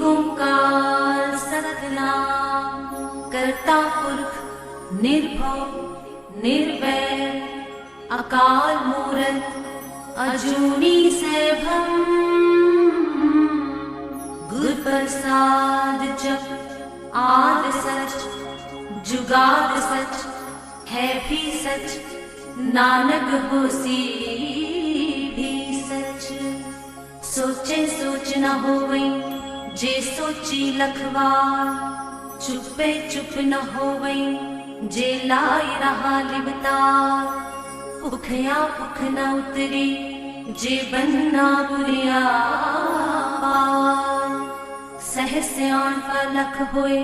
ओंकार सतनाम करता पुरख निर्भव निर्वैर अकाल मूरत अजूनी सैभम गुर प्रसाद जप आद सच जुगाद सच है भी सच नानक होसी भी सच। सोचे सोच न होवे जे सोची लखवार चुपे चुप न होवे जे लाई रहा लिबतार। भुखया भुख न उतरी जे बनना बुरिया पार। सह सियाण पर लख होए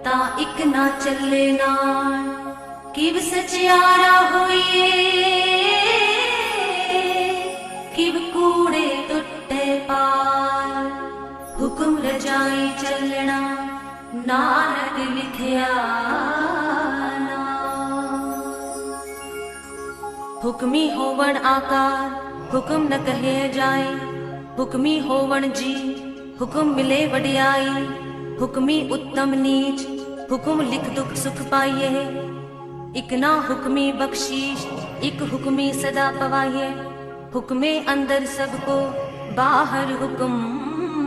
ता इक ना चले नाल किव सचियारा होइए किव कूड़े टुटे पार। हुक्म रजाई चलना नानक लिखया हुक्मी होवण आकार हुक्म न कहे जाए। हुक्मी होवण जी हुक्म मिले वडियाई। हुक्मी उत्तम नीच हुक्म लिख दुख सुख पाइए। इक ना हुक्मी बख्शीश इक हुक्मी सदा पवाइए। हुक्मे अंदर सबको बाहर हुक्म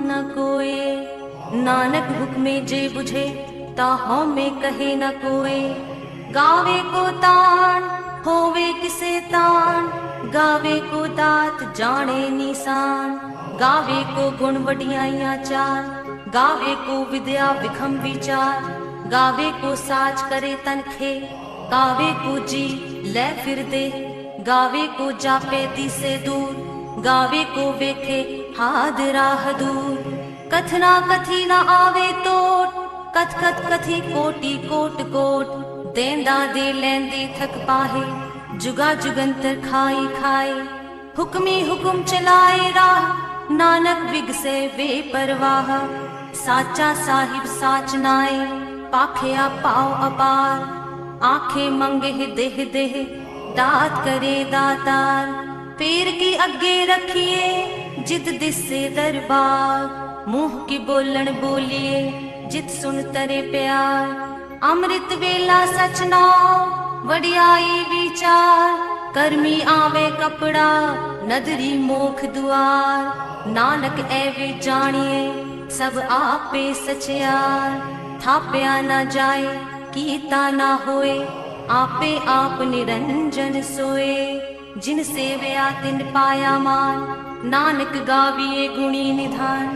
न कोए। नानक हुक्मे जे बुझे ता हौ में कहे न कोए। गावे को तान होवे किसे तान गावे को दात जाने निशान। गावे को गुण वडियाइयां चार गावे को विद्या विखम विचार। गावे को साच करे तनखे गावे को जी ले फिर दे। गावे को जापे दिसे दूर गावे को वेखे हाद राह दूर। कथना कथी ना आवे तोट कथ कथ कथी कोटि कोट कोट। देंदा दे लेंदे थक पाहे जुगा जुगंतर खाई खाए। हुक्मी हुक्म चलाए राह नानक विगसे बेपरवाह। साचा साहिब साच नाए पाखया पाओ अपार। आंखें मंगे देह देह दात करे दातार। पैर की अगे रखिए जित दिसे दरबार। मुंह की बोलन बोलिए जित सुन तरे प्यार। अमृत वेला सच नाव वडियाई विचार। कर्मी आवे कपड़ा नदरी मोख दुआर। नानक एवे जानिए सब आपे सचयार। थाप्या न जाए कीता ना होए आपे आप निरंजन सोए। जिन सेवया तिन पाया मान नानक गाविए गुणी निधान।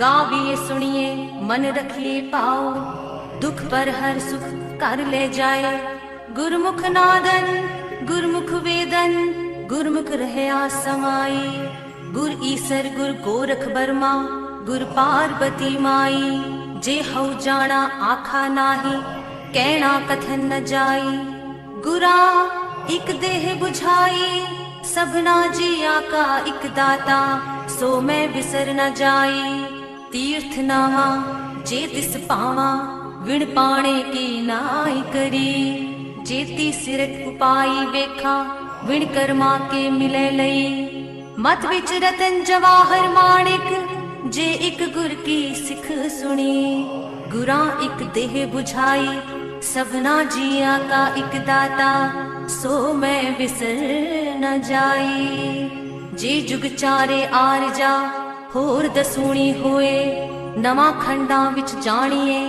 गाविए सुनिए मन रखिए पाओ दुख पर हर सुख कर ले जाए। गुरमुख नादन गुरमुख वेदन गुरमुख रहया समाई। गुर ईसर गुर गोरख बर्मा गुर पार्वती माई। जे हऊ जाना आखा नाही कहना कथन न जाई। गुरा इक देह बुझाई सबना जिया का इक दाता। सो मैं विसर न जाई तीर्थ नावा जे तिस पावा। विण पाणे की नाई करी जेती सिरत उपाई वेखा। विण कर्मा के मिले लई मत विच रतन जवाहर माणिक। जे एक गुर की सिख सुनी गुरा इक देह बुझाई। सबना जिया का इक दाता सो मैं विसर न जाई। जे जुग चारे आर जा होर दसूणी होए। नवा खंडा विच जानिए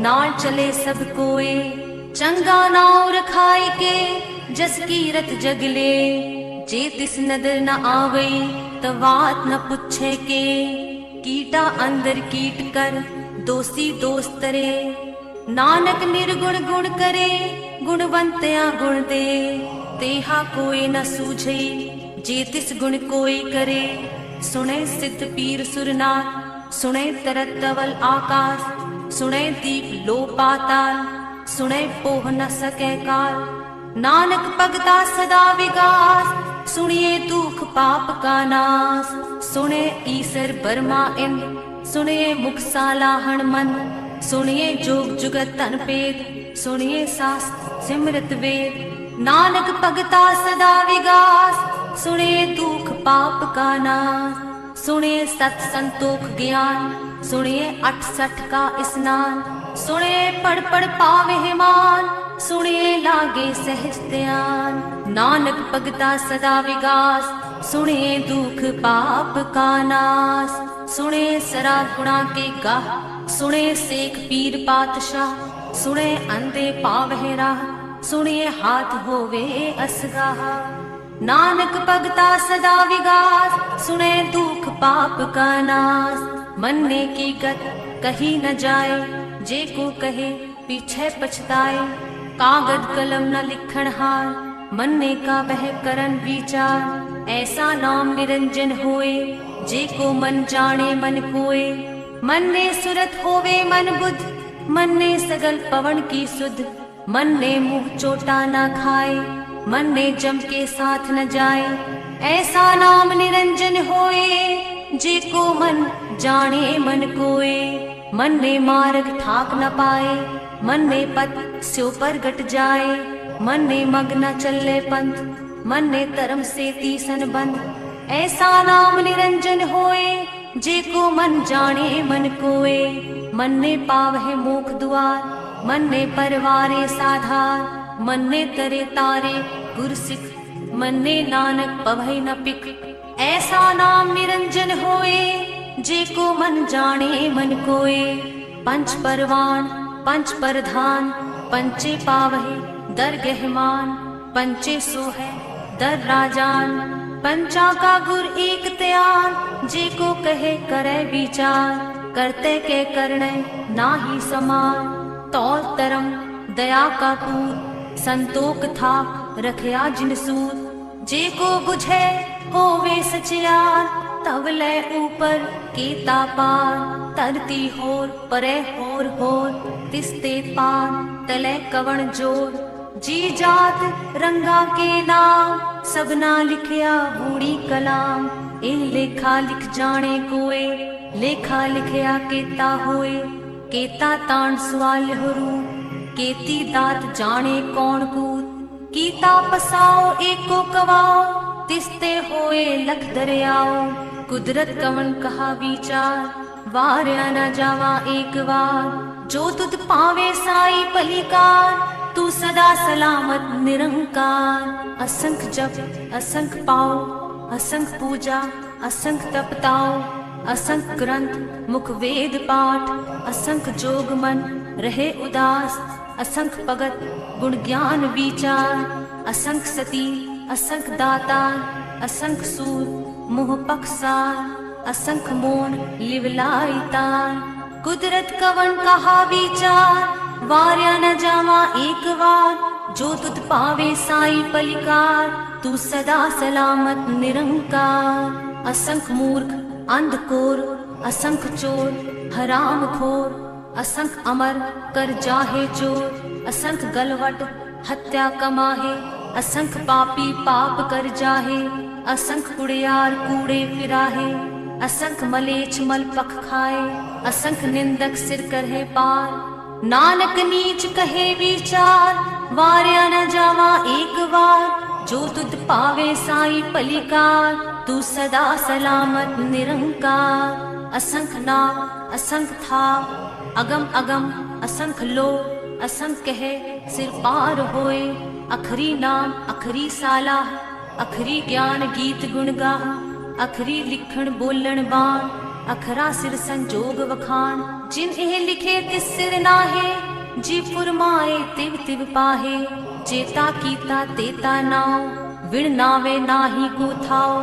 नाल चले सब कोए। चंगा नाव रखाई के जस कीरत जगले। जे तिस नदर न आवई त बात न पुछे के। कीटा अंदर कीट कर दोषी दोस्त तरे। नानक निर्गुण गुण करे गुणवंतया गुण दे। तेहा कोई न सूझे जे तिस गुण कोई करे। सुने सिद्ध पीर सुरनाथ सुने तरत तवल आकाश। सुने दीप लो पाताल सुने पोह न सके काल। नानक भगता सदा विगास सुनिए दुख पाप का नाश। सुने ईसर बर्मा इंद सुनिए मुख सालाहण मन। सुनिए जोग जुगत तन पेद सुनिए शास्त्र सिमरत वेद। नानक भगता सदा विगास सुनिए दुख पाप का नाश। सुनिए सत संतोख ज्ञान सुनिए 68 का स्नान, सुनिए पढ़ पढ़ पावे मान, सुनिए लागे सहज ध्यान। नानक भगता सदा विगास, सुनिए दुख पाप का नाश। सुनिए सरा गुणा के गाह, सुनिए शेख पीर पातशाह, सुनिए अंधे पावह राह, सुनिए हाथ होवे असगाह। नानक भगता सदा विगास, सुने दुख पाप का नाश। मनने की गत कही न जाए, जे को कहे पीछे पछताए। कागज कलम न लिखण हार, मनने का बह करन विचार। ऐसा नाम निरंजन होए, जे को मन जाने मन कोए। मनने सुरत होवे मन बुध, मनने सगल पवन की सुध। मनने मुँह चोटा न खाए, मनने जम के साथ न जाए। ऐसा नाम निरंजन होए, जे को मन जाने मन कोए। मनने मार्ग ठाक न पाए, मनने पथ स्यो पर गट जाए। मनने मग न चले पंथ, मनने धर्म से तीसन बंध। ऐसा नाम निरंजन होए, जे को मन जाने मन कोए। मनने पावह मोख द्वार, मनने परवारे साधार। मनने तरे तारे गुर सिख, मनने नानक पवै न पिक। ऐसा नाम निरंजन होए, जे को मन जाने मन कोए। पंच परवान पंच परधान, पंचे पावहे दर गहमान। पंचे सोहे दर राजान, पंचा का गुर एक त्यान। जे को कहे करे विचार, करते के करने नाही समान। तौल तरम दया का पूर, संतोख थाक रखया जिन सूर। जे को बुझे होवे सचियार, तब ले ऊपर केता पार। तरती होर परे होर होर, तिस्ते पार तले कवण जोर। जी जात रंगा के नाम, सबना लिखया बूढ़ी कलाम। ए लेखा लिख जाने कोए, लेखा लिखया केता होए। केता ताण सवाल हरू, केती दात जाने कौन कूद। कीता पसाओ एको कवाओ, तिस्ते होए लख दरियाओ। कुदरत कवन कहा विचार, वार्या न जावा एक बार। जो तुद पावे साई पलिकार, तू सदा सलामत निरंकार। असंख जप असंख पाओ, असंख पूजा असंख तपताओ। असंख ग्रंथ मुख वेद पाठ, असंख जोग मन रहे उदास। असंख भगत गुण ज्ञान विचार, असंख सती असंख दातार। असंख सूर मुह पक्षसार, असंख मोन लिवलाई तार। कुदरत कवन कहा विचार, वार्या न जावा एक बार। जो तुद पावे साई पलिकार, तू सदा सलामत निरंकार। असंख मूर्ख अंधकोर, असंख चोर हराम खोर। असंख अमर कर जाहे चोर, असंख गलवट हत्या कमाहे। असंख पापी पाप कर जाहे, असंख कुड़ियार कूड़े फिराहे। असंख मलेच्छ मल पख खाए, असंख निंदक सिर करहे पार। नानक नीच कहे विचार, वार्या न जावा एक बार। जो तुद पावे साई पलिकार, तू सदा सलामत निरंकार। असंख नाम असंख था, अगम अगम असंख लो। असंख कहे सिर पार होए, अखरी नाम अखरी साला। अखरी ज्ञान गीत गुण गा, अखरी लिखण बोलण बाण। अखरा सिर संजोग वखान, जिन एह लिखे तिस सिर नाहे। जी फुरमाए तिव तिव पाहे, चेता कीता तेता नाव। विण नावे नाही को थाओ,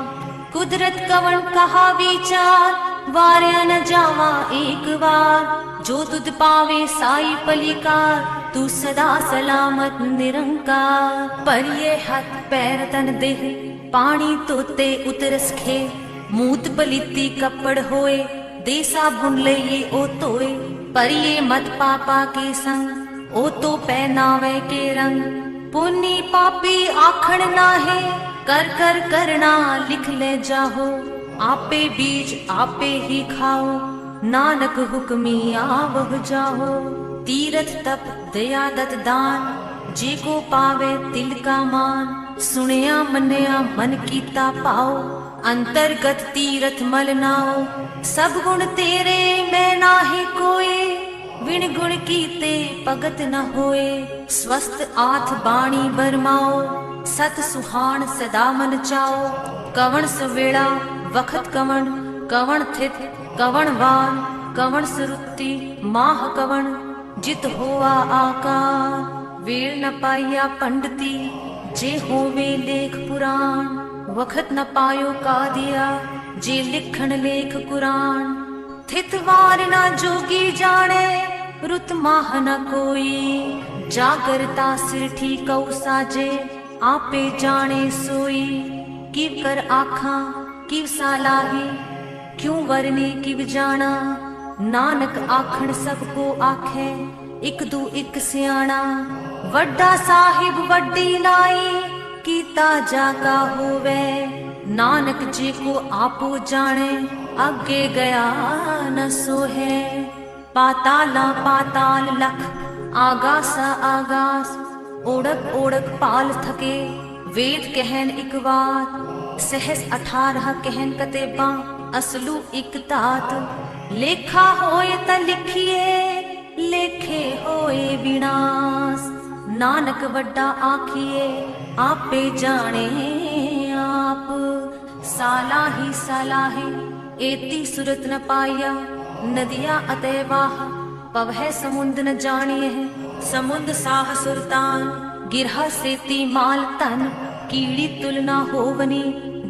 कुदरत कवन कहा विचार। वार्या न जावा एक बार। जो तुद पावे साई पलिकार, तू सदा सलामत निरंकार। पर ये हाथ पैर तन देह, पानी तोते उतरस खे। मूत पलीती कपड़ होए, देसा बुन ले ये ओ तोए। पर ये मत पापा के संग, ओ तो पहनावे के रंग। पुन्नी पापी आखण नाहे, कर कर करना लिख ले जाहो। आपे बीज आपे ही खाओ, नानक हुक्मी आवह जाहो। तीरथ तप दया दत दान, जे को पावे तिल का मान। सुनिया मन्या मन कीता पाओ, अंतर्गत तीरथ मल नाओ। सब गुण तेरे मैं नाहि कोई, बिन गुण कीते भगत न होए। स्वस्थ आठ बाणी बरमाओ, सत सुहान सदा मन चाओ। कवण सवेला वखत कवण, कवण थित कवण वान, कवण सुरुति माह कवण, जित होआ आकार। वेल न पाइया पंडिती, जे होवे लेख पुराण। वखत न पायो कादिया, जे लिखण लेख कुरान। थित वार न जोगी जाने, रुत माह न कोई। जागरता सिर ठीकौ साजे, आपे जाने सोई। किव कर आखां किव सालाही, क्यों वरने किव जाना। नानक आखण सबको आखे, इक दू इक सियाणा। वड्डा साहिब वड्डी लाई, कीता जागा होवे। नानक जी को आपो जाने, आगे गया न सोहे। पाताला पाताल लख, आगासा आगास। ओढ़क ओढ़क पाल थके, वेद कहन इक बात। सहस 18 कहन कतेबा, असलू इक तात। लेखा होए त लिखिए, लेखे होए विनाश। नानक वड्डा आखिए, आपे जाने आप। सालाही सालाहे, एती सुरत न पाया। नदिया अतैवाह, पवह समुंद न जानिए। समुंद साह सुरतान, गिरह सेती माल तन। कीड़ी तुलना होवनी,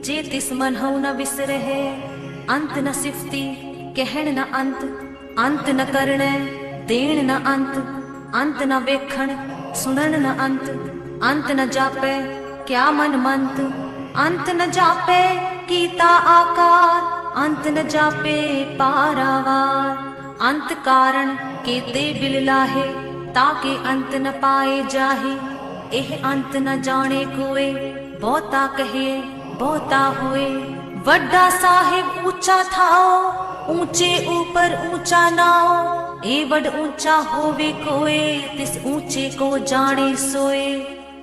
जे तिस मनहु न बिसरहे। अंत न सिफती, कहण न अंत। अंत न करणे, देण न अंत। अंत न वेखण, सुनन न अंत। अंत न जापे, क्या मन मंत। अंत न जापे, कीता आकार। अंत न जापे, पारावार। अंत कारण केते बिल लाहे, ताके अंत न पाए जाहे। एह अंत न जाने कोए, बहुता कहे बहुता होए। वड्डा साहिब ऊंचा थाओ, ऊंचे ऊपर ऊंचा नाओ। ए वड ऊंचा होवे कोए, तिस ऊंचे को जाने सोए।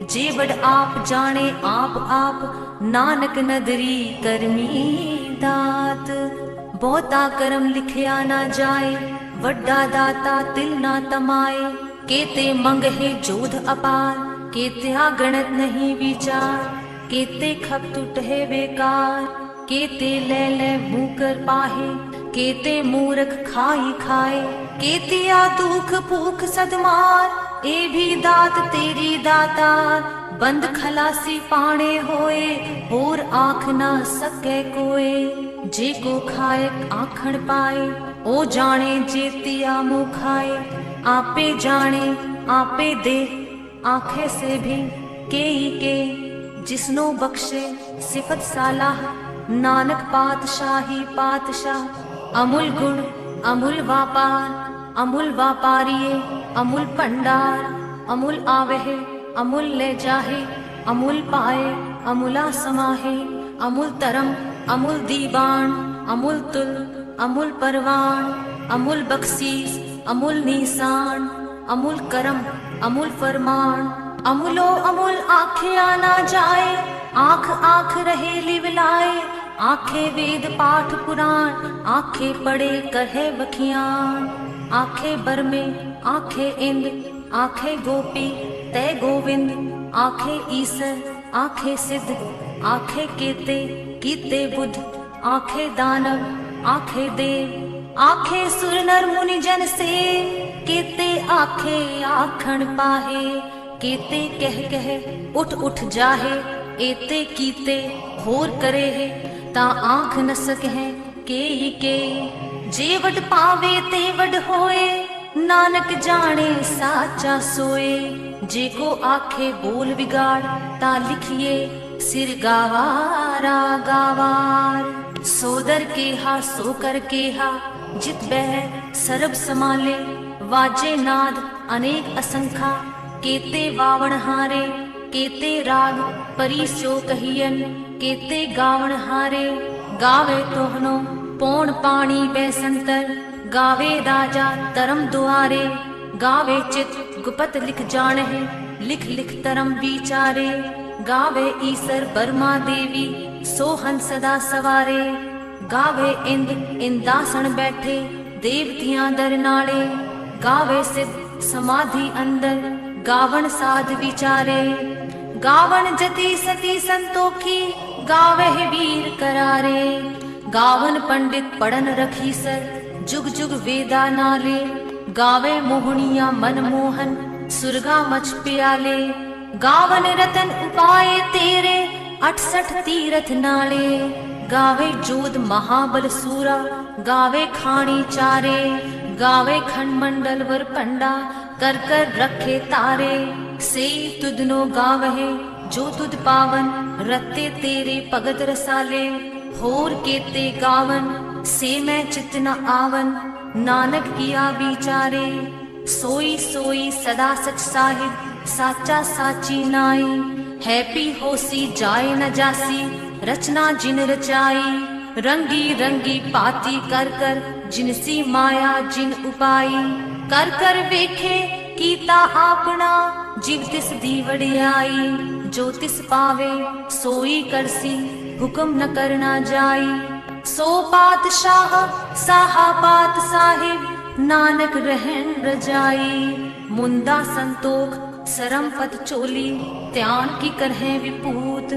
जे वड आप जाने आप आप, नानक नदरी करमी दात। बहुता करम लिखया ना जाए, वड्डा दाता तिल ना तमाए। केते मंगहे जोध अपार, केत्या गणत नहीं विचार। केते खप टूटे बेकार, केते ले ले मुकर पाहे। केते मूर्ख खाई खाए, केतिया दुख भूख सदमार। ए भी दात तेरी दातार, बंद खलासी पाणे होए। होर आख ना सके कोए, जे को खाए आखण पाए। ओ जाने जेतिया मुँह खाए, आपे जाने आपे दे। आखे से भी के जिसनो बख्शे सिफत सालाह। नानक पातशाही पातशाह, अमूल गुण अमूल व्यापार। अमूल व्यापारिये अमूल भंडार। अमूल आवहे अमूल ले जाहे, अमूल पाए अमूला समाहे। अमूल तरम अमूल दीवान, अमूल तुल अमूल परवान। अमूल बख्शीस अमूल निशान, अमूल करम अमूल फरमान। अमूलो अमूल आखे आना जाए, आँख आँख रहे लिवलाए। आखे वेद पाठ पुराण, आखे पढ़े कहे बखियान। आखे बरमे आखे इंद, आखे गोपी तय गोविंद। आखे ईसर आखे सिद्ध, आखे केते कीते बुद्ध। आखे दानव आखे देव, आखे सुर नर मुनि जन से। केते आखे आखण पाहे, केते कह कह उठ उठ जाहे। एते कीते होर करे है, ता आँख न सकहे के। जे वड पावे ते वड होए, नानक जाने साचा सोए। जे को आखे बोल बिगाड़, ता लिखिए सिर गावारा गावार। सोदर केहा सोकर केहा, जित बह सरब समाले। वाजे नाद अनेक असंखा, केते वावण हारे। केते राग परी सो कहियन, केते गावण हारे। गावे तोहनो पौन पानी बैसंतर, गावे राजा तरम दुआरे। गावे चित गुपत लिख जानहे, लिख लिख तरम विचारे। गावे ईसर बर्मा देवी, सोहन सदा सवारे। गावे इंद इंदासन बैठे देवतियां दर नाले, गावे सिद्ध समाधि अंदर गावन साध विचारे, गावन जति सती संतोखी गावे वीर करारे, गावन पंडित पढ़न रखी सर जुग जुग वेदा नाले, गावे मोहनिया मनमोहन सुरगा मच प्याले, गावन रतन उपाय तेरे 68 तीरथ नाले, गावे जोध महाबल सूरा गावे खाणी चारे, गावे खंडमंडल वर पंडा कर कर रखे तारे, से तुदनो गावहे जो तुद पावन रत्ते तेरे भगत रसाले, होर केते गावन से मैं चित न आवन नानक किया विचारे, सोई सोई सदा सच साहिब साचा साची नाई, हैप्पी होसी जाए न जासी रचना जिन रचाई, रंगी रंगी पाती कर कर जिनसी माया जिन उपाई, कर कर वेखे कीता आपना जिव तिस दी वडियाई, जो तिस पावे सोई करसी हुक्म न करना जाई, सो पातशाह साहा पात साहिब नानक रहन रजाई, मुंदा संतोख सरम पद चोली त्यान की करहे विपूत,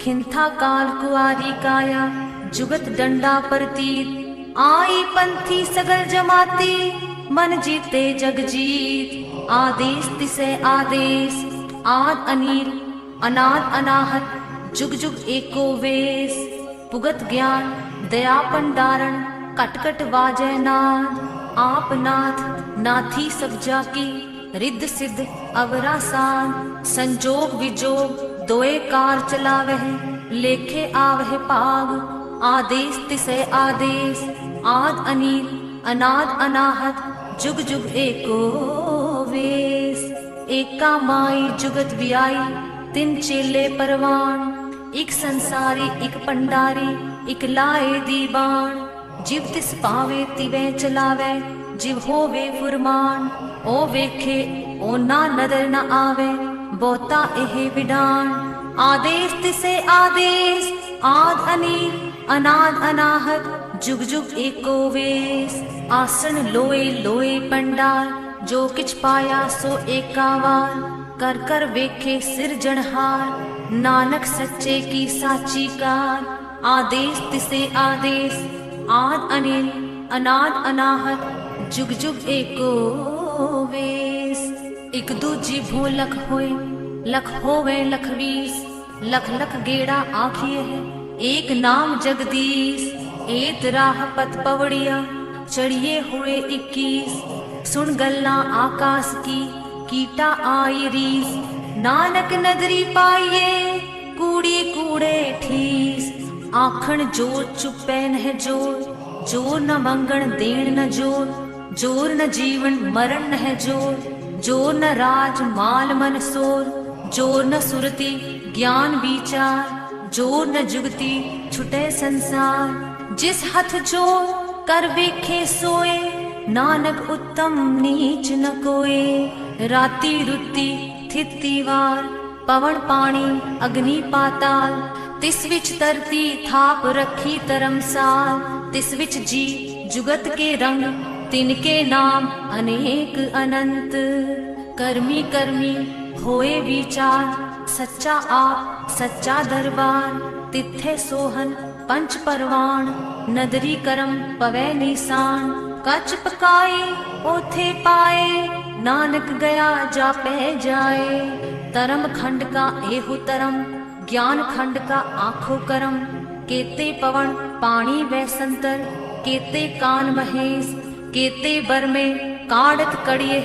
खिंथा काल कुआरी काया जुगत डंडा प्रतीत, आई पंथी सगल जमाती मन जीते जग जीत, आदेश तिसे आदेश आद अनीर अनाद अनाहत जुग जुग एको वेश, पुगत ज्ञान दया पंडारण कट कट वाजय नाद, आप नाथ नाथी सब जाकी रिद्ध सिद्ध अवरासान, संजोग विजोग दोए कार चलावह लेखे आवह पाग, आदेश तिसे आदेश आद अनील अनाद अनाहत जुग जुग एको वेश, एका माई जुगत व्याई तिन चेले परवान, एक संसारी एक पंडारी एक लाए दीवान, जिव तिस पावे तिवे चलावे जिव होवे फुरमान, ओ वेखे ओ ना नदर न आवे बोता एहे विडान, आदेश तिसे आदेश आद अनील अनाद अनाहत जुग जुग एको वेश, आसन लोए लोए पंडाल जो किछ पाया सो एकावार, कर कर वेखे सिरजनहार नानक सच्चे की साची कार, आदेश तिसे आदेश आद अनिल अनाद अनाहत जुग जुग एको वेश, एक दूजी भो लख होए लख होवे लख वीस, लख लख गेड़ा आखिए है एक नाम जगदीश, एत राह पत पवड़िया चढ़िए हुए 21, सुन गल्ला आकाश की कीटा आई रीस, नानक नदरी पाइये कूड़ी कूड़े ठीस, आखण जोर चुपै नह जोर जोर न मंगण देण न जोर, जोर न जीवन मरण न जोर, जोर न राज माल मन सोर, जोर न सुरति ज्ञान विचार, जोर न जुगति छुटे संसार, जिस हथ जोर कर वेखे सोए नानक उत्तम नीच न कोए, राती रुती थिती वार पवन पानी अग्नि पाताल, तिस विच तरती थाप रखी धर्मसाल, तिस विच जी जुगत के रंग तिनके नाम अनेक अनंत, कर्मी कर्मी होए विचार सच्चा आप सच्चा दरबार, तिथे सोहन पंच परवान नदरी करम पवै निशान, कच पकाए ओथे पाए नानक गया जापै जाए, तरम खंड का एहु तरम ज्ञान खंड का आखो करम, केते पवन पानी वै संतर केते कान महेश, केते बर में काढ़त कड़िए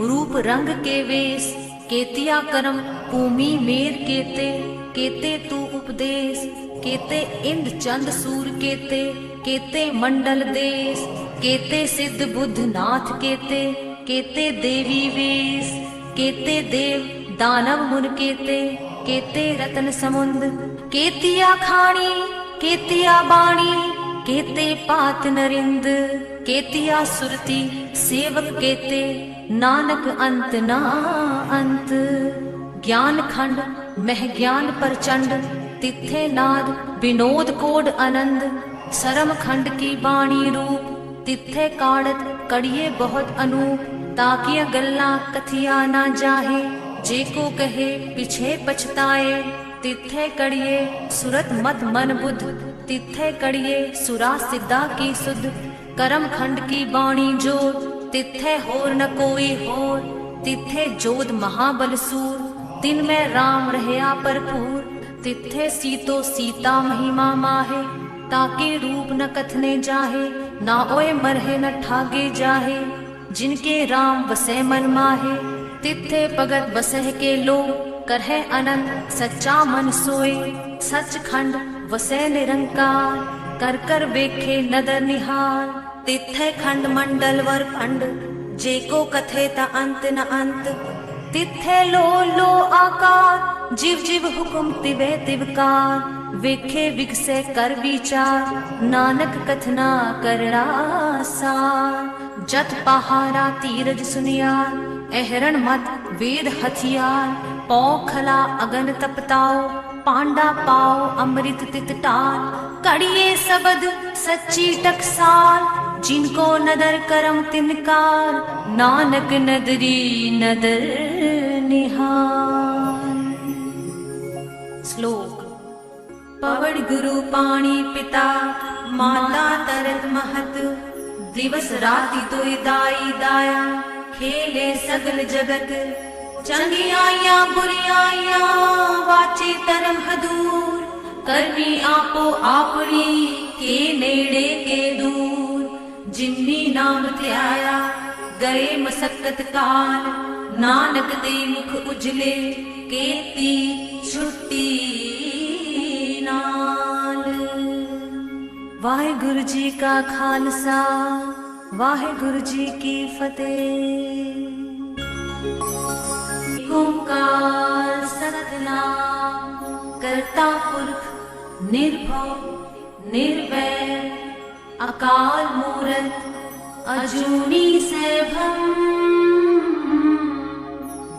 रूप रंग के वेश, केतिया करम भूमि मेर केते केते तू उपदेश, केते इंद चंद सूर केते केते मंडल देश, केते सिद्ध बुद्ध नाथ केते केते देवी वेश, केते देव दानव मुन केते केते रतन समुंद, केतिया खाणी केतिया बाणी केते पात नरिंद, केतिया सुरती सेवक केते नानक अंत ना अंत, ज्ञान खंड मह ज्ञान प्रचंड तिथे नाद विनोद कोड आनंद, सरम खंड की बाणी रूप तिथे काड़त कड़िए बहुत अनूप ताकिया गल्ला कथिया ना जाहे जे को कहे पीछे पछताए तिथे कड़िए सुरत मत मन बुध तिथे कड़िए सुरा सिद्धा की सुध करम खंड की बाणी जोत तिथे होर न कोई होर तिथे जोध महाबल सूर दिन में राम रहया भरपूर तिथे सीतो सीता महिमा माहे ताके रूप न कथने जाहे ना ओए मरहे न ठागे जाहे जिनके राम बसे मन माहे तिथे भगत बसह के लो करहे अनंत सच्चा मन सोए सच खंड वसे निरंकार कर कर वेखे नदर निहाल तिथे खंड मंडल वर खंड जे को कथे ता अंत न अंत तिथे लो लो आकार जीव जीव हुकुम तिवे तिवकार वेखे विगसे कर विचार नानक कथना करड़ा सार जत पहारा तीरज सुनियार एहरण मत वेद हथियार पौ खला अगन तपताओ पांडा पाओ अमृत तित टाल कड़िए सबद सच्ची टकसाल जिनको नदर करम तिनकार नानक नदरी नदर निहार। श्लोक पवड़ गुरु पाणी पिता माता तरत महत दिवस राति तोय दाई दाया खेले सगल जगत चंगियाया बुरियाया वाचे तरम हदूर करनी आपो आपनी के नेड़े के दूर जिन्नी नाम ध्याया गए मसक्कत काल नानक दे मुख उजले केती छुट्टी नाल। वाहिगुरु जी का खालसा वाहिगुरु जी की फतेह। ओंकार सतनाम करता पुरख निर्भव निर्वैर अकाल मूरत अजूनी सैभम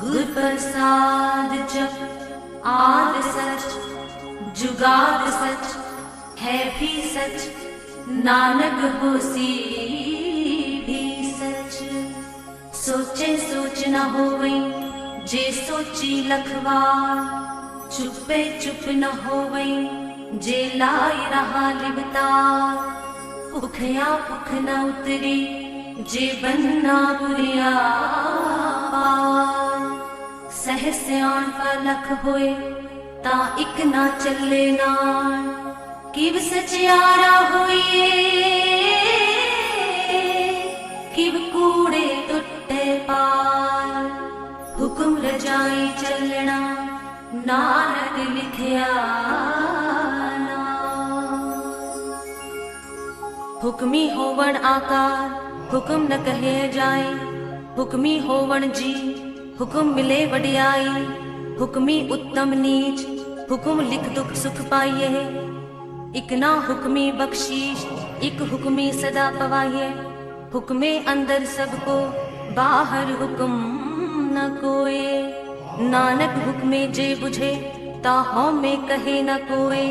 गुर प्रसाद जप आद सच जुगाद सच है भी सच नानक होसी भी सच। सोचे सोच न होवई जे सोची लखवार चुपे चुप न होवई जे लाई रहा लिबतार भुखया भुख न उतरी जे बनना बुरिया पार सह स्याण लख होए ता इक ना चले नाल किव सचियारा होए किव कूड़े टुटे पाल हुकुम रजाई चलना नानक लिखया हुक्मी होवण आकार हुक्म न कहे जाए हुक्मी होवण जी हुक्म मिले वडियाई हुक्मी उत्तम नीच हुक्म लिख दुख सुख पाइए इक ना हुक्मी बख्शीश इक हुक्मी सदा पवाइए हुक्मे अंदर सबको बाहर हुक्म न कोए नानक हुक्मे जे बुझे ता हम में कहे न कोए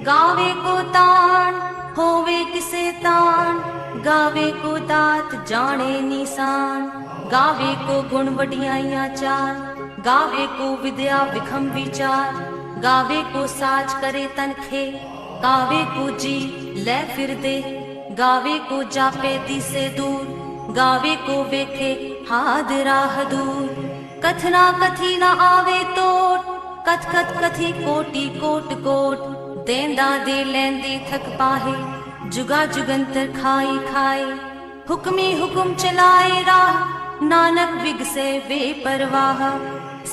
गावे को तान होवे किसे तान गावे को दात जाने निशान गावे को गुण वडियाइया चार गावे को विद्या विखम विचार गावे को साज करे तनखे गावे को जी ले फिर दे गावे को जापे दी से दूर गावे को वेखे हाद राह दूर कथना कथी ना आवे तोट कथ कथ कथी कोटि कोट कोट देंदा दे लेंदी थक पाहे जुगा जुगंतर खाई खाए हुक्मी हुक्म चलाए राह नानक विगसे वे परवाह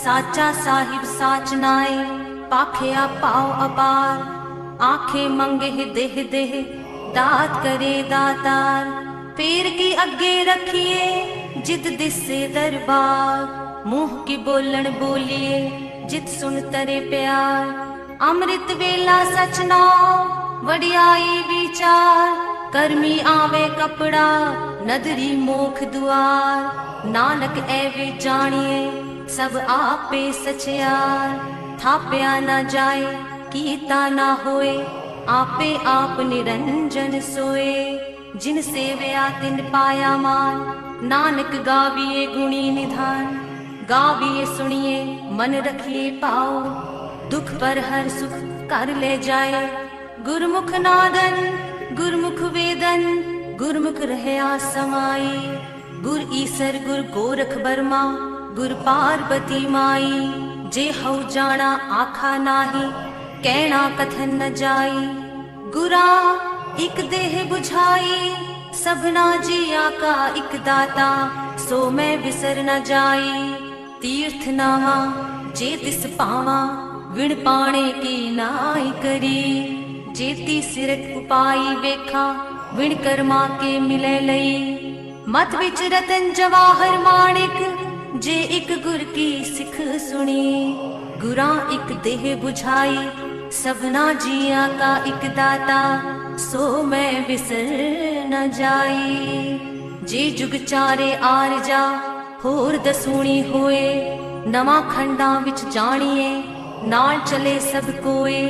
साचा साहिब साच नाए पाखया पाओ अपार आंखें मंगे देह देह दात करे दातार पैर की अगे रखिए जिद दिसे दरबार मुंह की बोलन बोलिए जित सुन तरे प्यार अमृत वेला सच नाम वडियाई विचार कर्मी आवे कपड़ा नदरी मोख दुआर नानक एवे जानिए सब आपे सचयार थाप्या ना जाए कीता ना होए आपे आप निरंजन सोए। जिन सेवया तिन पाया मान, नानक गाविए गुणी निधान। गाविए सुनिए मन रखिए पाओ, दुख पर हर सुख कर ले जाए। गुरमुख नादन गुरमुख वेदन, गुरमुख रहया समाई। गुर ईसर गुर गोरख बर्मा, गुर पार्वती माई। जे हऊ जाना आखा नाही, कहना कथन न जाई। गुरा इक देह बुझाई, सबना जिया का इक दाता। सो मैं विसर न जाई। तीर्थ नावा जे तिस पावा, विण पाणे की नाई करी। जेती सिरत उपाई वेखा, विण कर्मा के मिले लई। मत विच रतन जवाहर माणिक, जे इक गुर की सिख सुनी। गुरा इक देह बुझाई, सबना जिया का इक दाता। सो मैं विसर न जाई। जे जुग चारे आरजा, होर दसूणी होए। नवा खंडा विच जानिए, नाल चले सब कोए।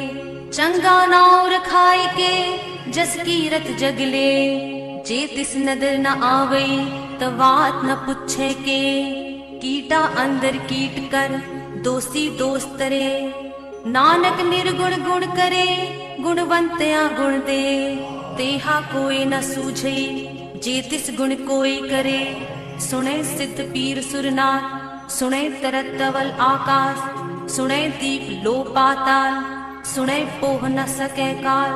चंगा नाव रखाई के, जस कीरत जगले। जे तिस नदर न आवई, तवात न पुछे के। कीटा अंदर कीट कर, दोषी दोष तरे। नानक निर्गुण गुण करे, गुणवंतया गुण दे। तेहा कोई न सूझे, जे तिस गुण कोई करे। सुने सिद्ध पीर सुरनाथ, सुने तरत तवल आकाश। सुने दीप लो पाताल, सुने पोह न सके काल।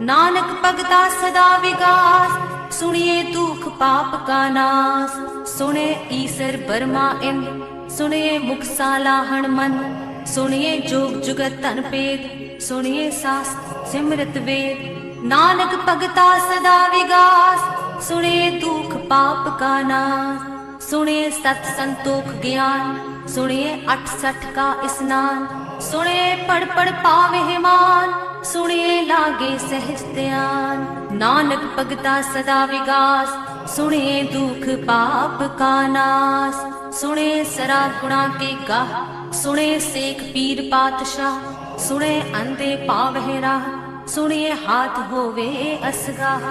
नानक भगता सदा विगास, सुनिए दुख पाप का नाश। सुने ईसर बर्मा इंद्र, सुनिए मुख सालाहण मन। सुनिए जोग जुगत तन पेद, सुनिए शास्त्र सिमरत वेद। नानक भगता सदा विगास, सुनिए दुख पाप का नाश। सुनिए सत संतोख ज्ञान, सुनिए 68 का स्नान। सुनिए पढ़ पढ़ पावे हिमान, सुनिए लागे सहज ध्यान। नानक भगता सदा विगास, सुनिए दुख पाप का नाश। सुनिए सरा गुणा के गाह, सुनिए सेख पीर पातशाह। सुनिए अंधे पावहे राह, सुनिए हाथ होवे असगाह।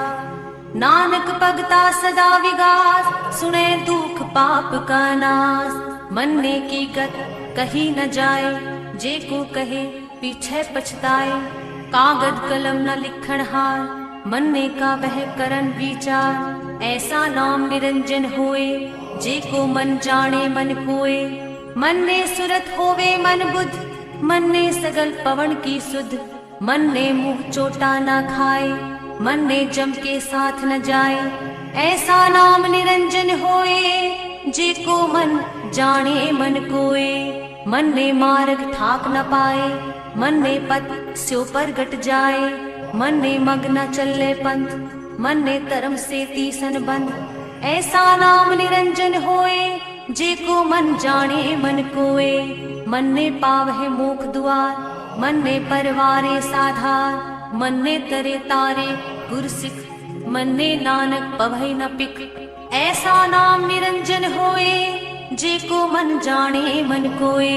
नानक भगता सदा विगास, सुने दुख पाप का नाश। मनने की गत कही न जाए, जे को कहे पीछे पछताए। कागज कलम न लिखण हार, मनने का वह करन विचार। ऐसा नाम निरंजन होए, जे को मन जाने मन कोए। मनने सुरत होवे मन बुध, मनने सगल पवन की सुध। मनने मुंह चोटा न खाए, मनने जम के साथ न जाए। ऐसा नाम निरंजन होए, जे को मन जाने मन कोए। मन ने मार्ग ठाक न पाए, मन ने पथ स्यो पर गट जाए। मन ने मग न चले पंथ, मन ने धर्म से तीसन बंध। ऐसा नाम निरंजन होए, जे को मन जाने मन कोए। मन ने पावहे मोख द्वार, मन ने परवारे साधार। मन ने तरे तारे गुर सिख, मन ने नानक पवै न पिक। ऐसा नाम निरंजन होए, जे को मन जाने मन कोए।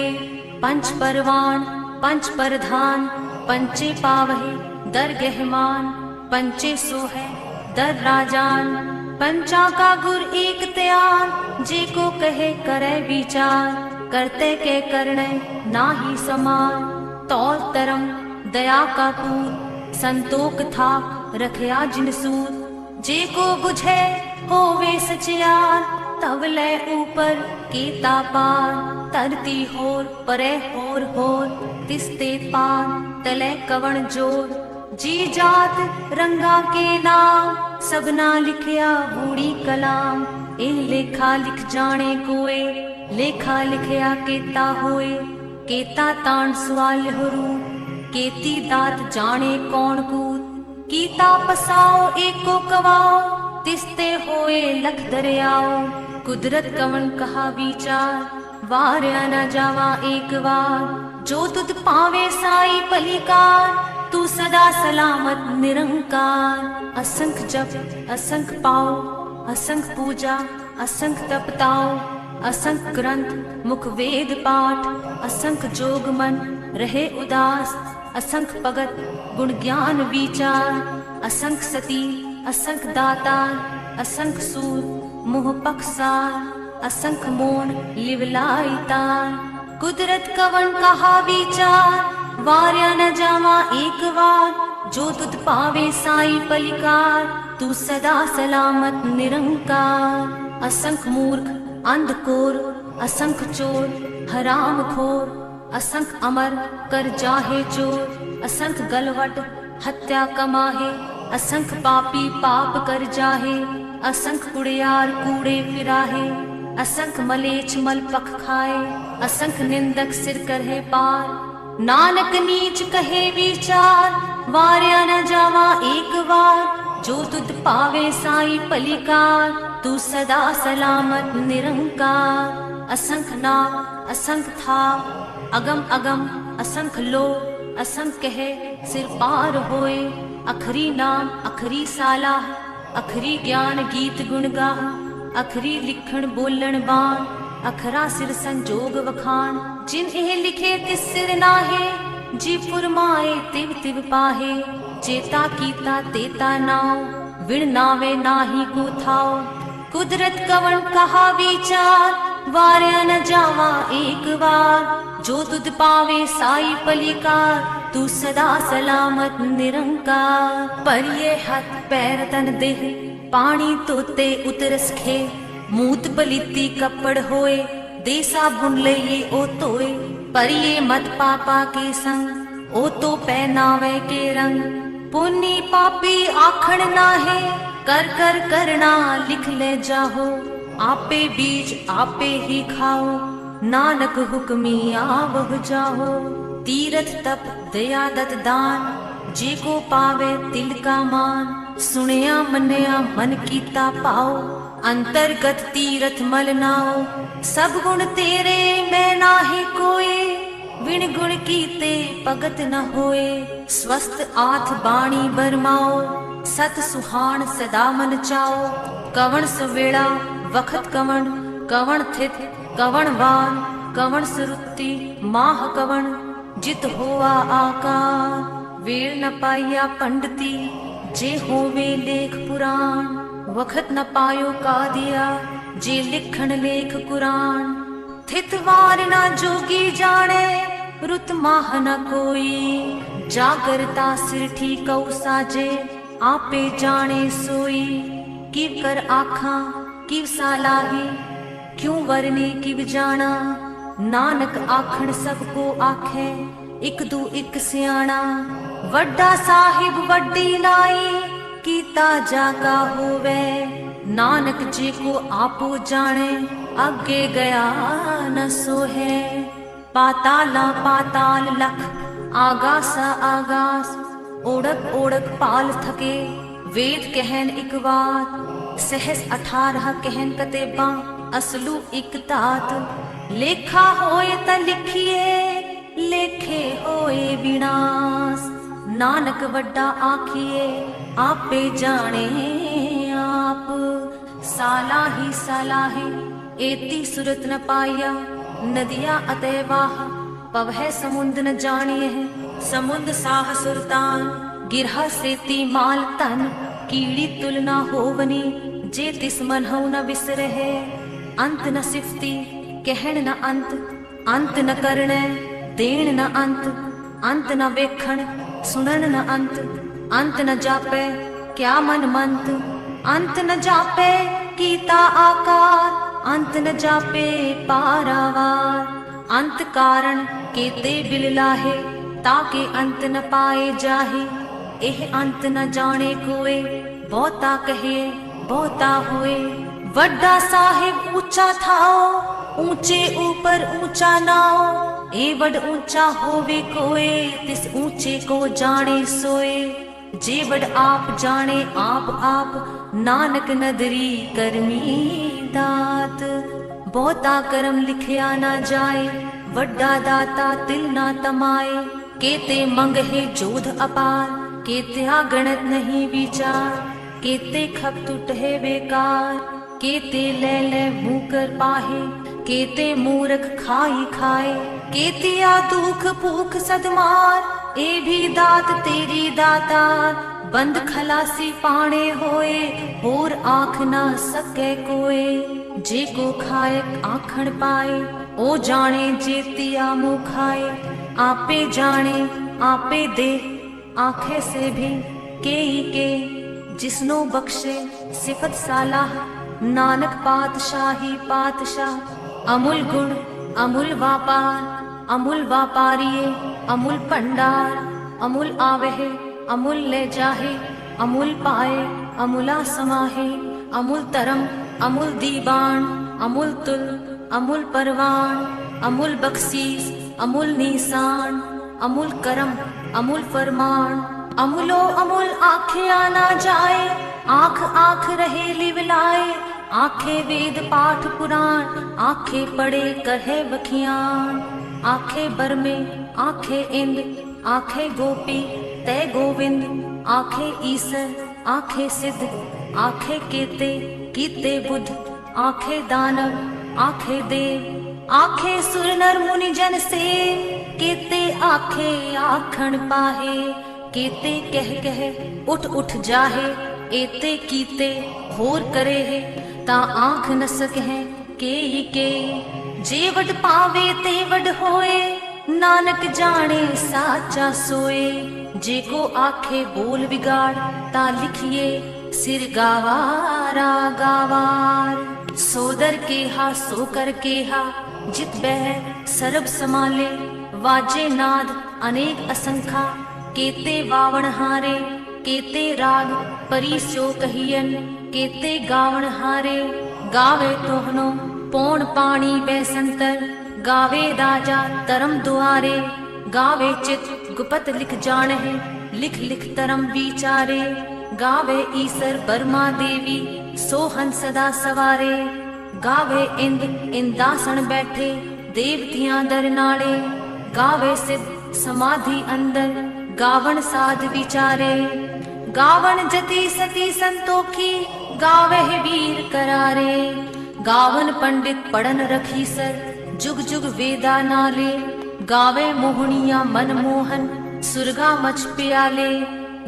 पंच परवान पंच परधान, पंचे पावहे दर गहमान। पंचे सोहे दर राजान, पंचा का गुर एक त्यान। जे को कहे करे विचार, करते के करने नाही समान। तौल तरम दया का पूर, संतोख था रखया जिन सूर। जे को बुझे होवे सचियार, तब ले ऊपर कीता पार। तरती होर परे होर होर, तिस्ते पार तले कवण जोर। जी जात रंगा के नाम, सबना लिखया बूढ़ी कलाम। ए लेखा लिख जाने कोए, लेखा लिखया केता होए। केता ताण सवाल हरू, केती दात जाने कौन कूद। कीता पसाओ एको कवाओ, तिस्ते होए लख दरियाओ। कुदरत कवन कहा विचार, वार्या न जावा एक बार। जो तुद पावे साई पलिकार, तू सदा सलामत निरंकार। असंख जप असंख पाओ, असंख पूजा असंख तपताओ। असंख ग्रंथ मुख वेद पाठ, असंख जोग मन रहे उदास। असंख भगत गुण ज्ञान विचार, असंख सती असंख दातार, असंख सूर मोह पक्षार, असंख मोन लिवलाई तार। कुदरत कवन कहा विचार, वार्या न जावा एक बार, जो तुध पावे साई पलिकार, तू सदा सलामत निरंकार। असंख मूर्ख अंधकोर, असंख चोर हराम खोर, असंख अमर कर जाहे चोर, असंख गलवट हत्या कमाहे, असंख पापी पाप कर जाहे, असंख कुड़ियार कूड़े फिराहे, असंख मलेच्छ मल पख खाए, असंख निंदक सिर करहे पार। नानक नीच कहे विचार, वार्या न जावा एक बार, जो तुध पावे साई पलिकार, तू सदा सलामत निरंकार। असंख नाग असंख था अगम अगम, असंख लो असंख कहे सिर पार होए, अखरी नाम अखरी साला, अखरी ज्ञान गीत गुण गा, अखरी लिखण बोलण बाण, अखरा सिर संजोग वखाण। जिन एह लिखे तिस सिर नाहे, जी फुरमाए तिव तिव पाहे, चेता कीता तेता नाव, विण नावे नाही को थाओ। कुदरत कवन कहा विचार, वार्या न जावा एक बार, जो तुध पावे साई पलिकार, तू सदा सलामत निरंकार। पर ये हाथ पैर तन देह, पानी तोते उतरस खे, मूत पलीती कपड़ होए, दे साबुन ले ये ओ तोए। पर ये मत पापा के संग, ओ तो पहनावे के रंग। पुन्नी पापी आखण नाहे, कर कर करना लिख ले जाहो, आपे बीज आपे ही खाओ, नानक हुक्मी आवह जाहो। तीरथ तप दया दत दान, जे को पावे तिल का मान, सुनिया मन्या मन कीता पाओ, अंतर्गत तीरथ मल नाओ। सब गुण तेरे मैं नाहि कोई, विण गुण कीते भगत न होए। स्वस्थ आठ बाणी बरमाओ, सत सुहान सदा मन चाओ। कवण सवेड़ा वखत कवण, कवण थित कवण वान, कवण सुरुति माह कवण, जित होवा आकार। वेल न पाया पंडिती, जे होवे लेख पुराण, वखत न पायो का दिया, जे लिखण लेख कुरान। थित वार न जोगी जाने, रुत माह न कोई, जागरता सिर ठीकौ साजे, आपे जाने सोई। किव कर आखा किव सालाही, क्यों वरने किव जाना, नानक आखण सबको आखे, इक दू इक सियाणा। वड्डा साहिब वड्डी लाई, कीता जागा होवे, नानक जी को आपो जाने, आगे गया न सोहे। पाताला पाताल लख, आगासा आगास, ओढ़क ओढ़क पाल थके, वेद कहन इक बात, सहस 18 कहन कतेबा, असलू इक तात। लेखा होए त लिखिए, लेखे होए विनाश, नानक वड्डा आखिए, आपे जाने आप। सालाही सालाही एती सुरत न पाया, नदिया अतैवाह, पवह समुंद न जानिए। समुंद साह सुरतान, गिरहा सेती माल तन, कीड़ी तुलना होवनी, जे तिस मनहु न विसरहे। अंत न सिफती कहण न अंत, अंत न करणे देण न अंत, अंत न वेखण सुनन न अंत, अंत न जापे क्या मन मंत, अंत न जापे कीता आकार, अंत न जापे पारावार। अंत कारण केते बिल लाहे, ताके अंत न पाए जाहे। एह अंत न जाने कोए, बहुता कहे बहुता होए। वड्डा साहिब ऊंचा थाओ, ऊंचे ऊपर ऊंचा नाओ। ए वड ऊंचा होवे कोए, तिस ऊंचे को जाने सोए। जे वड आप जाने आप आप, नानक नदरी करमी दात। बहुता करम लिखया ना जाए, वड्डा दाता तिल ना तमाए। केते मंगहे जोध अपार, केत्या गणत नहीं विचार। केते खप टूटे बेकार, केते ले ले मुकर पाहे। केते मूरख खाई खाए, केतिया दुख भूख सदमार। ए भी दात तेरी दातार, बंद खलासी पाणे होए, होर आँख ना सके कोए। जे को खाए आखण पाए, ओ जाने जे तिया मुँह खाए। आपे जाने आपे दे, आंखें से भी के जिसनो बख्शे सिफत सालाह। नानक पातशाही पातशाह, अमूल गुण अमूल व्यापार, अमूल व्यापारिये अमूल पंडार। अमूल आवहे अमूल ले जाहे, अमूल पाए अमूला समाहे। अमूल तरम अमूल दीवान, अमूल तुल अमूल परवान। अमूल बख्शीस अमूल निशान, अमूल करम अमूल फरमान। अमूलो अमूल आँखें आना जाए, आँख आँख रहे लिवलाए। आँखें वेद पाठ पुराण, आँखें पढ़े कहे बखियान। आँखें बरमे आँखें इंद, आँखें गोपी तय गोविंद। आँखें ईसर आँखें सिद्ध, आँखें केते कीते बुद्ध। आँखें दानव आँखें देव, आँखें सुर नर मुनि जन से। केते आँखें आखण पाहे, केते कह कह उठ उठ जाहे। एते कीते होर करे है, ता आँख न सके के। जेवड पावे तेवड होए, नानक जाने साचा सोए। जे को आखे बोल बिगाड़, ता लिखिए सिर गावारा गावार। सोदर केहा सो कर केहा, जित बह सरब समाले। वाजे नाद अनेक असंखा, केते वावण हारे। केते राग परिस्यो कहियन, केते गावण हारे। गावे तोहनो पौण पाणी बैसंतर, गावे राजा तरम दुआरे। गावे चित गुपत लिख जान है, लिख लिख तरम विचारे। गावे ईसर बर्मा देवी, सोहन सदा सवारे। गावे इंद इंदासन बैठे, देवतियां दर नाले। गावे सिद्ध समाधि अंदर, गावन साध विचारे। गावन जति सती संतोखी, गावे वीर करारे। गावन पंडित पढ़न रखी सर, जुग जुग वेदा नाले। गावे मोहनिया मनमोहन, सुरगा मच प्याले।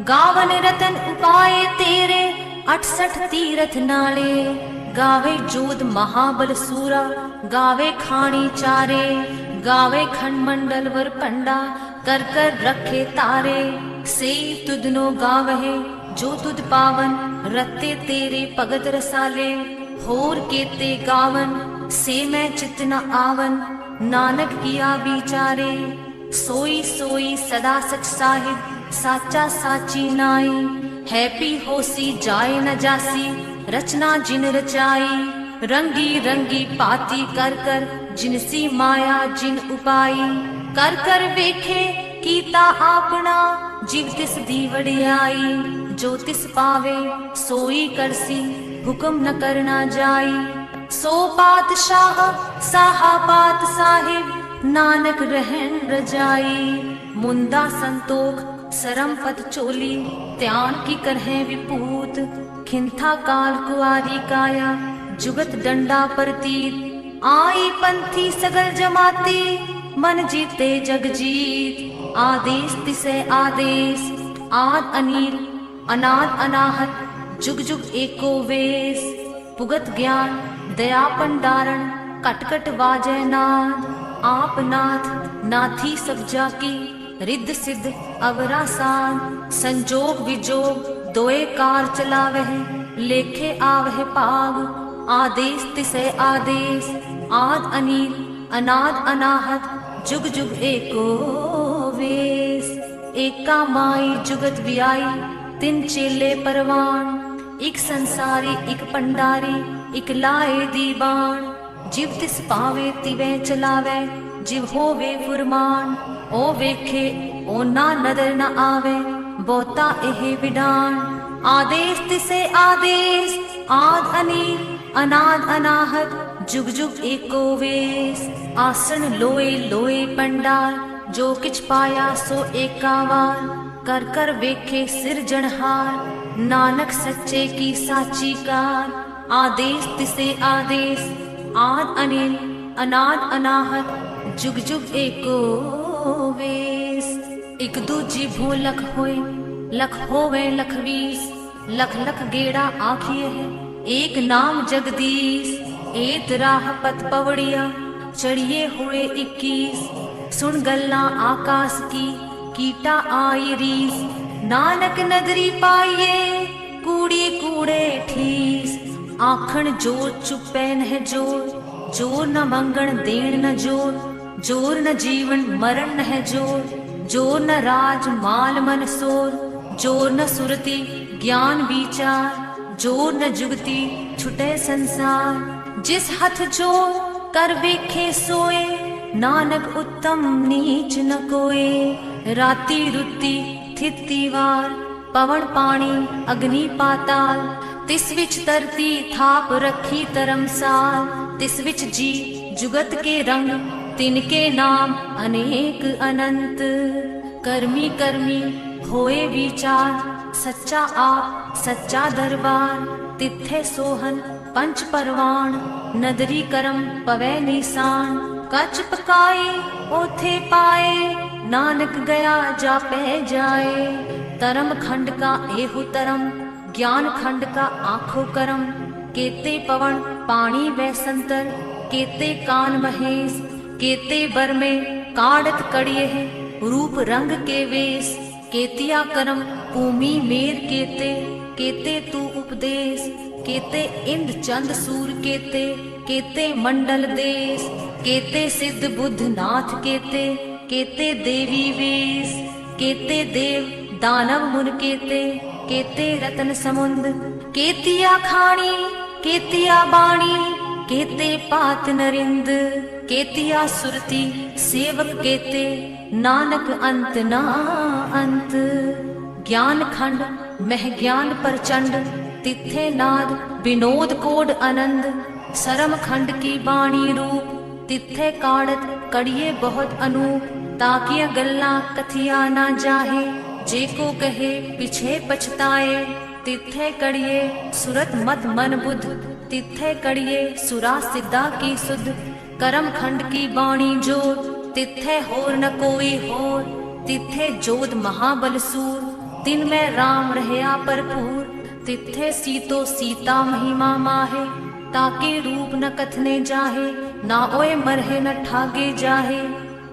गावन रतन उपाय तेरे, 68 तीरथ नाले। गावे जोध महाबल सूरा, गावे खाणी चारे। गावे खंडमंडल वर पंडा, कर कर रखे तारे। से तुदनो गावहे जो तुद पावन, रत्ते तेरे भगत रसाले। होर केते गावन से मैं चित न आवन, नानक किया विचारे। सोई सोई सदा सच साहिब, साचा साची नाई। हैप्पी होसी जाए न जासी, रचना जिन रचाई। रंगी रंगी पाती कर कर, जिनसी माया जिन उपाई। कर कर वेखे कीता आपना, जिव तिस दी वडियाई। जो तिस पावे सोई करसी, हुक्म न करना जाई। सो पातशाह साहा पात साहिब, नानक रहन रजाई। मुंदा संतोख सरम पत चोली, त्यान की करहे विपूत। खिंथा काल कुआरी काया, जुगत डंडा परतीत। आई पंथी सगल जमाती, मन जीते जग जीत। आदेश तिसे आदेश, आद अनील अनाद अनाहत। जुग जुग एको वेश, पुगत ज्ञान दया पंडारण। कट कट वाजय नाद, आप नाथ नाथी सब जाकी। रिद्ध सिद्ध अवरासान, संजोग विजोग दोए कार चलावह। लेखे आवह पाग, आदेश तिसे आदेश। आद अनील अनाद अनाहत, जुग जुग एको वेश। एका माई जुगत व्याई, तिन चेले परवान। एक संसारी एक पंडारी, एक लाए दीवान। जिव तिस पावे तिवे चलावे, जिव होवे फुरमान। ओ वेखे ओ ना नदर न आवे, बोता एहे विडान। आदेश तिसे आदेश, आद अनील अनाद अनाहत। जुग जुग एको वेश, आसन लोए लोए पंडाल। जो किछ पाया सो एकावार, कर कर वेखे सिरजनहार। नानक सच्चे की साची कार। आदेश तिसे आदेश, आद अनिल अनाद अनाहत। जुग जुग एको वेश। एक दूजी भू लख होए, लख होवे लख 20, लख लख गेड़ा आखिए है, एक नाम जगदीश। एत राह पत पवड़िया, चढ़िए हुए 21, सुन गल्ला आकाश की, कीटा आई रीस। नानक नदरी पाइये, कूड़े कूड़े ठीस। आखण जोर चुपै नह जोर, जोर न मंगण देण न जोर, जोर न जीवन मरण नह जोर, जोर न राज माल मन सोर, जोर न सुरति ज्ञान विचार, जोर न जुगति छुटे संसार। जिस हथ जोर कर वेखे सोए, नानक उत्तम नीच न कोए। राति रुति थिति वार, पवन पानी अग्नि पाताल, तिस विच तरती थाप रखी धर्मसाल। तिस विच जी जुगत के रंग, तिनके नाम अनेक अनंत। कर्मी कर्मी होए विचार, सच्चा आप सच्चा दरबार। तिथे सोहन पंच परवान, नदरी करम पवै निशान। कच पकाए ओथे पाए, नानक गया जापै जाए। तरम खंड का एहु तरम, ज्ञान खंड का आखो करम। केते पवन पानी वै संतर, केते कान महेश। केते बर में काढ़त कड़िए है, रूप रंग के वेश। केतिया करम भूमि मेर केते, केते तू उपदेश। केते इंद्र चंद सूर केते, केते मंडल देश। केते सिद्ध बुद्ध नाथ केते, केते देवी वेश। केते देव दानव मुन केते, केते रतन समुंद। केतिया खाणी केतिया बाणी, केते पात नरिंद। केतिया सुरति सेवक केते, नानक अंत ना अंत। ज्ञान खंड मह ज्ञान प्रचंड, तिथे नाद विनोद कोड आनंद। सरम खंड की बाणी रूप, तिथे काढ़त कड़िए बहुत अनूप। ताकिया गल्ला कथिया ना जाहे, जेको कहे पिछे पछताए। तिथे कड़िए सुरत मत मन बुध, तिथे कड़िए सुरा सिद्धा की सुध। करम खंड की बाणी जोर, तिथे होर न कोई होर। तिथे जोध महाबल सूर, दिन में राम रहया भरपूर। तिथे सीतो सीता महिमा माहे, ताके रूप न कथने जाहे। ना ओए मरहे न ठागे जाहे,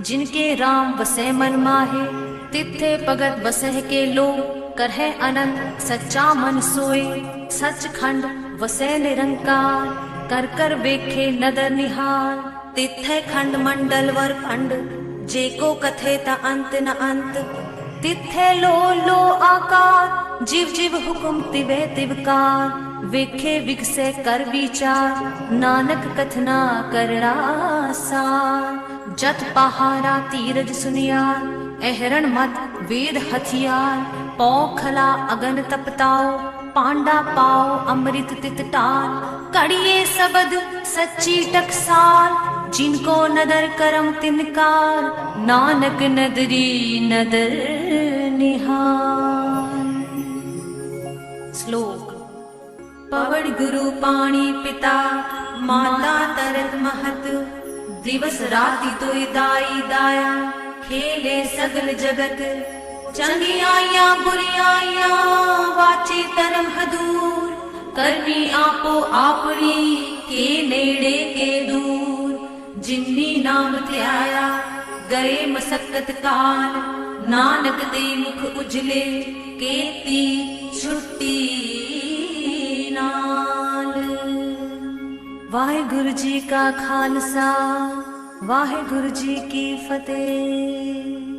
जिनके राम बसे मन माहे। तिथे भगत बसह के लोग, करहे अनंत सच्चा मन सोए। सच खंड वसै निरंकार, कर कर वेखे नदर निहाल। तिथे खंड मंडल वर खंड, जेको कथे ता अंत न अंत। तिथे लो लो आकार, जीव जीव हुकुम तिवे तिवकार। वेखे विकसे कर विचार, नानक कथना करना सार। जत पहारा तीरज सुनियार, एहरण मत वेद हथियार। पौ खला अगन तपताओ, पांडा पाओ अमृत तितटाल। कड़िए सबद सच्ची टकसाल, जिनको नदर करम तिनकार। नानक नदरी नदर निहाल। श्लोक। पवड़ गुरु पाणी पिता, माता तरत महत। दिवस राति तोय दाई दाया, खेले सगल जगत। चंगियाया बुरियाया, वाचे तरम हदूर। करमी आपो आपनी, के नेड़े के दूर। जिन्नी नाम ध्याया, गए मसक्कत काल। नानक दे मुख उजले, केती छुट्टी नाल। वाहिगुरु जी का खालसा, वाहिगुरु जी की फतेह।